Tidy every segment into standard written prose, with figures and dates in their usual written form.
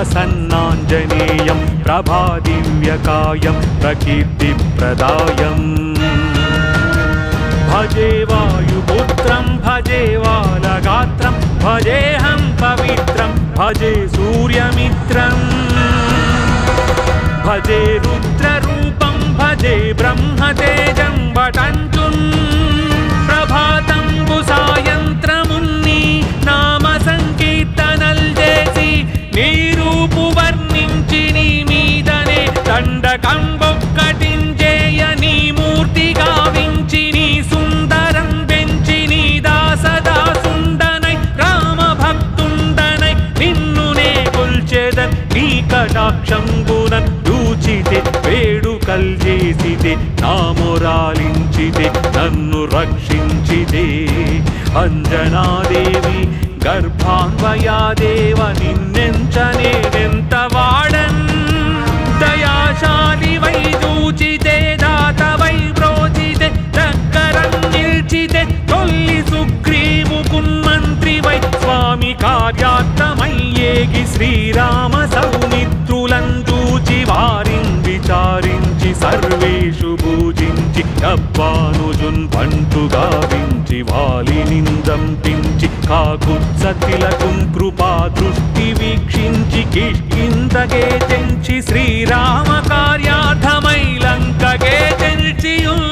प्रसन्नाञ्जनेयं प्रभादिव्यकायं प्रकीर्तिप्रदायं भजे वायुपुत्रं भजे वालगात्रं भजेऽहं पवित्रं भजे सूर्यमित्रं भजे रुद्ररूपं भजे ब्रह्मतेजं वटञ्चुन् ప్రభాతంబు సాయంత్రమున్ని నామ సంకీర్తనల్ చేసి నీ రూపు వర్ణించి నీ మీదనే దండకంబొక్కటించేయ నీ మూర్తి గావించి నీ సుందరం పెంచి నీ దాసదాసుండనై రామ భక్తుండనై నిన్నునే కొల్చెదన్ నీ కటాక్షంబునన్ చూచితే వేడుకల్ చేసితే నా మొరాలించితే నన్ను రక్షించితే అంజనాదేవి గర్భాన్వయాదేవ నిన్నెంచనేనెంత వాడన్ దయాశాలి వై చూచితే దాత వై బ్రోచితే దగ్గరం నిల్చితే తొల్లి సుగ్రీవుకున్మంత్రి వై స్వామి కార్యార్థమయ్యేగి శ్రీరామ సౌమిత్రులను చూచి వారిని విచారించి సర్వేషు పూజించి అబ్బానుజున్ పంటు గావించి వాలినిందంపించి కాకుత్సతిలకుం కృపా దృష్టి వీక్షించి కిష్కిందకే చెంచి శ్రీరామ కార్యార్థమై లంకకే చెంచియున్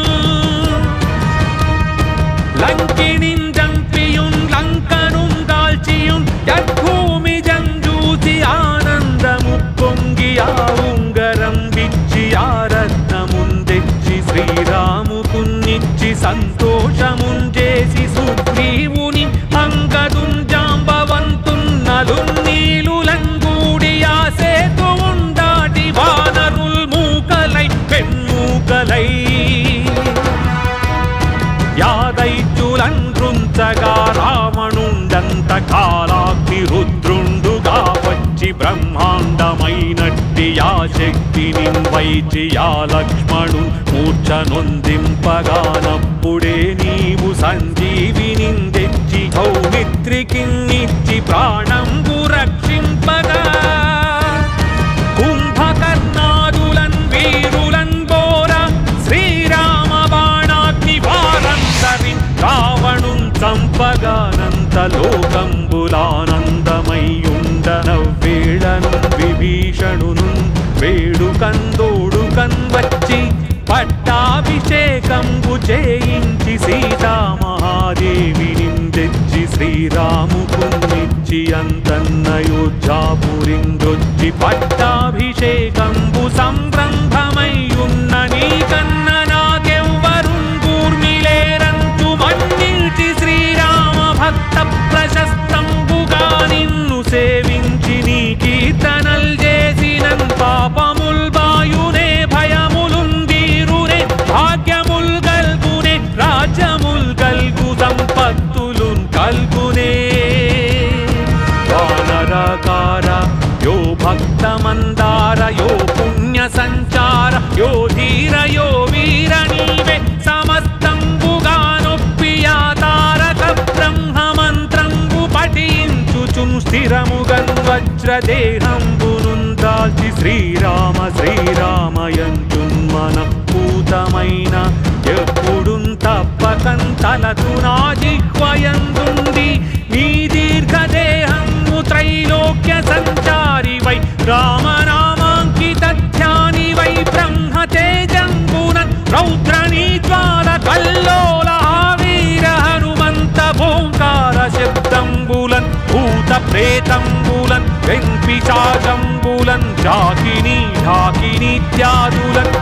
లంకినిన్ జంపియున్ లంకనుం దాల్చియున్ యద్భూమి జంజూసి ఆనందము పొంగి ఆ ఉంగరం విచ్చి ఆ రత్నముందెచ్చి శ్రీరాముకున్నిచ్చి సంతోషమున్ చేసి సుగ్రీవుని అంగదున్ జాంబవంతున్నలున్ నీలులంగూడి ఆ సేతువున్ దాటి వానరుల్ మూకలై పెన్మూకలై యాదైత్యులన్ రుంచగా రావణుండంత కాలాగ్ని రుద్రుండుగా వచ్చి బ్రహ్మాండమైనట్టి ఆ శక్తిని వైచి ఆ లక్ష్మణు మూర్ఛనొందింపగానప్పుడే నీవు సంజీవిని తెచ్చి సౌమిత్రికిన్నిచ్చి ప్రాణంబు రక్షింపగా కుంభకర్ణాదులన్ వీరులన్ బోర శ్రీరామ బాణాగ్ని వారందరి రావణున్ చంపగానంత లోకంబులానందమయ్యుండనవ్వేళను విభీషణును వేడుకందోడుకన్ వచ్చి పట్టాభిషేకంబు చేయించి సీతామహాదేవిని తెచ్చి శ్రీరాముకున్నిచ్చి అంతన్నయోధ్యాపురిందొచ్చి పట్టాభిషేకంబు సంరంభమయ్యున్న నీకన్న నాకెవ్వరున్ కూర్మిలేరంతు మన్నించి శ్రీరామ భక్త ప్రశస్తంబుగా నిన్ను సేవించి నీ కీర్తనల్ చేసినన్ పాపముల్ బాయునే భయములుందీరునే భాగ్యముల్ గల్గునే రాజ్యముల్ గల్గు సంపత్తులున్ కల్గునే వానరకార యో భక్తమందార యో పుణ్య సంచార యో ధీర యో వీర నీవే సమస్తంబుగానొప్పియా తారక బ్రహ్మమంత్రంబు పఠించుచున్ స్థిరముగన్ వజ్రదేహంబునున్ దాల్చి శ్రీరామ శ్రీరామయంచున్మనఃపూతమైన ఎప్పుడున్ తప్పకన్ తలతు నా జిహ్వయందుండి నీ దీర్ఘదేహము త్రైలోక్య సంచారి వై రామనామాంకిత ధ్యాని వై బ్రహ్మ తేజంబునన్ రౌద్రనీ జ్వాల కల్లోల వీర హనుమంత ఓంకార శబ్దంబులన్ భూత ప్రేతంబులన్ వెంపిశాచంబులన్ జాకిని ఢాకినిత్యాదులన్